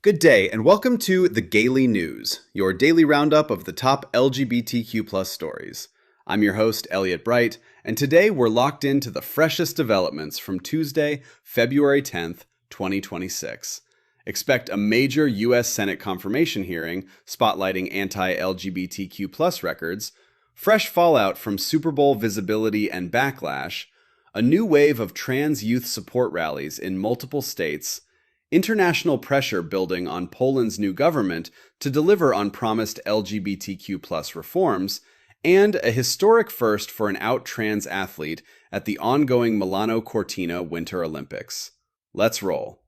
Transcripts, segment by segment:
Good day, and welcome to the Gaily News, your daily roundup of the top LGBTQ+ stories. I'm your host, Elliot Bright, and today we're locked into the freshest developments from Tuesday, February 10th, 2026. Expect a major U.S. Senate confirmation hearing spotlighting anti-LGBTQ+ records, fresh fallout from Super Bowl visibility and backlash, a new wave of trans youth support rallies in multiple states, international pressure building on Poland's new government to deliver on promised LGBTQ+ reforms, and a historic first for an out trans athlete at the ongoing Milano Cortina Winter Olympics. Let's roll.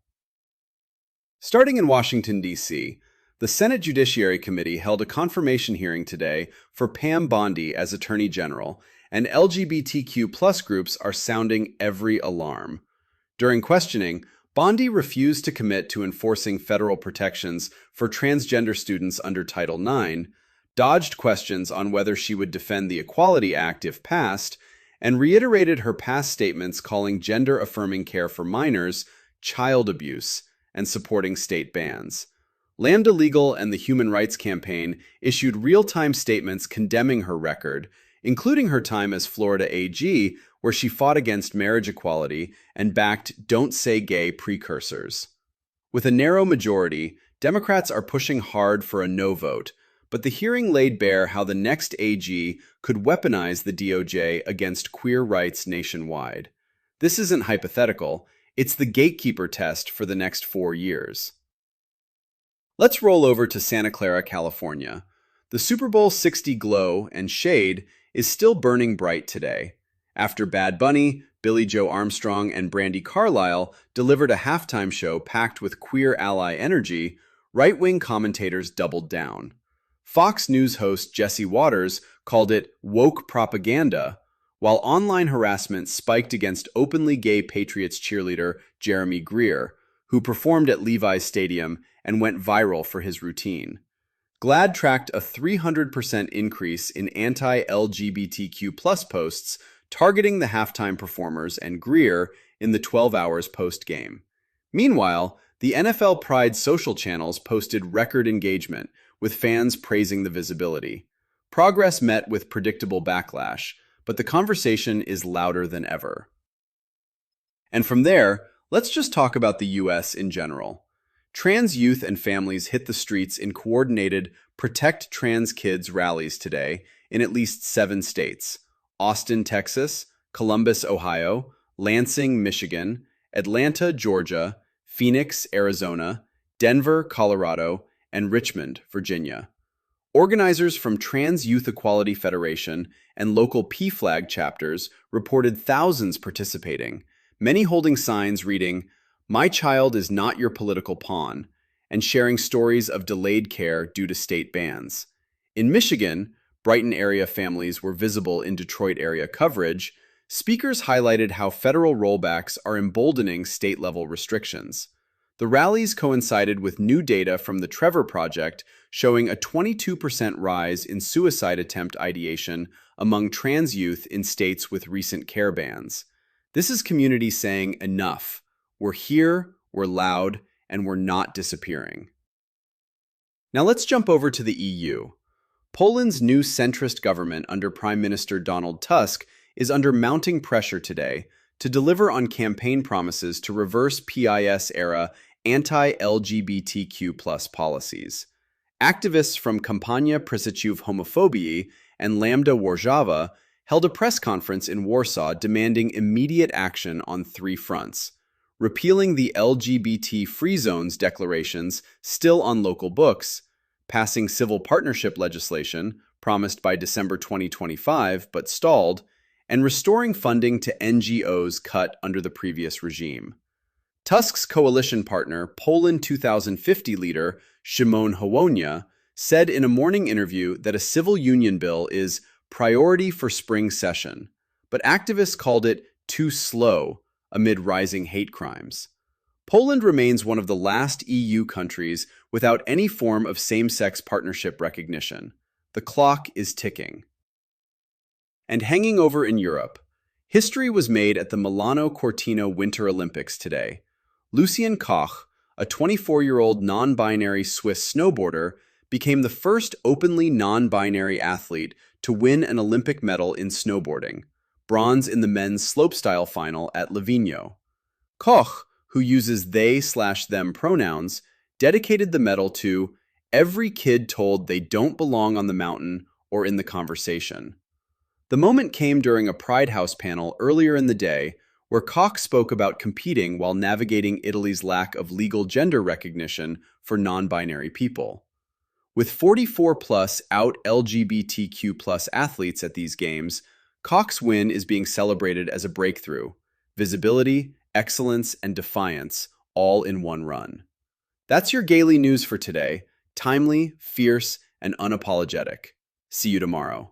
Starting in Washington, D.C., the Senate Judiciary Committee held a confirmation hearing today for Pam Bondi as Attorney General, and LGBTQ+ groups are sounding every alarm. During questioning, Bondi refused to commit to enforcing federal protections for transgender students under Title IX, dodged questions on whether she would defend the Equality Act if passed, and reiterated her past statements calling gender-affirming care for minors child abuse and supporting state bans. Lambda Legal and the Human Rights Campaign issued real-time statements condemning her record, including her time as Florida AG, where she fought against marriage equality and backed Don't Say Gay precursors. With a narrow majority, Democrats are pushing hard for a no vote, but the hearing laid bare how the next AG could weaponize the DOJ against queer rights nationwide. This isn't hypothetical, it's the gatekeeper test for the next 4 years. Let's roll over to Santa Clara, California. The Super Bowl 60 glow and shade is still burning bright today. After Bad Bunny, Billie Joe Armstrong, and Brandi Carlile delivered a halftime show packed with queer ally energy, right-wing commentators doubled down. Fox News host Jesse Waters called it woke propaganda, while online harassment spiked against openly gay Patriots cheerleader Jeremy Greer, who performed at Levi's Stadium and went viral for his routine. GLAAD tracked a 300% increase in anti-LGBTQ+ posts targeting the halftime performers and Greer in the 12 hours post-game. Meanwhile, the NFL Pride social channels posted record engagement, with fans praising the visibility. Progress met with predictable backlash, but the conversation is louder than ever. And from there, let's just talk about the US in general. Trans youth and families hit the streets in coordinated Protect Trans Kids rallies today in at least 7 states: Austin, Texas, Columbus, Ohio, Lansing, Michigan, Atlanta, Georgia, Phoenix, Arizona, Denver, Colorado, and Richmond, Virginia. Organizers from Trans Youth Equality Federation and local PFLAG chapters reported thousands participating, many holding signs reading, "My child is not your political pawn," and sharing stories of delayed care due to state bans. In Michigan, Brighton area families were visible in Detroit area coverage. Speakers highlighted how federal rollbacks are emboldening state-level restrictions. The rallies coincided with new data from the Trevor Project showing a 22% rise in suicide attempt ideation among trans youth in states with recent care bans. This is community saying, enough. We're here, we're loud, and we're not disappearing. Now let's jump over to the EU. Poland's new centrist government under Prime Minister Donald Tusk is under mounting pressure today to deliver on campaign promises to reverse PIS-era anti-LGBTQ+ policies. Activists from Kampania Przeciw Homofobii and Lambda Warszawa held a press conference in Warsaw demanding immediate action on 3 fronts: repealing the LGBT free zones declarations still on local books, passing civil partnership legislation promised by December 2025 but stalled, and restoring funding to NGOs cut under the previous regime. Tusk's coalition partner, Poland 2050 leader Szymon Hołownia, said in a morning interview that a civil union bill is priority for spring session, but activists called it too slow amid rising hate crimes. Poland remains one of the last EU countries without any form of same-sex partnership recognition. The clock is ticking. And hanging over in Europe, history was made at the Milano Cortina Winter Olympics today. Lucien Koch, a 24-year-old non-binary Swiss snowboarder, became the first openly non-binary athlete to win an Olympic medal in snowboarding, bronze in the men's slopestyle final at Livigno. Koch, who uses they/them pronouns, dedicated the medal to every kid told they don't belong on the mountain or in the conversation. The moment came during a Pride House panel earlier in the day where Koch spoke about competing while navigating Italy's lack of legal gender recognition for non-binary people. With 44-plus out LGBTQ+ athletes at these games, Koch's win is being celebrated as a breakthrough: visibility, excellence, and defiance, all in one run. That's your Gaily news for today. Timely, fierce, and unapologetic. See you tomorrow.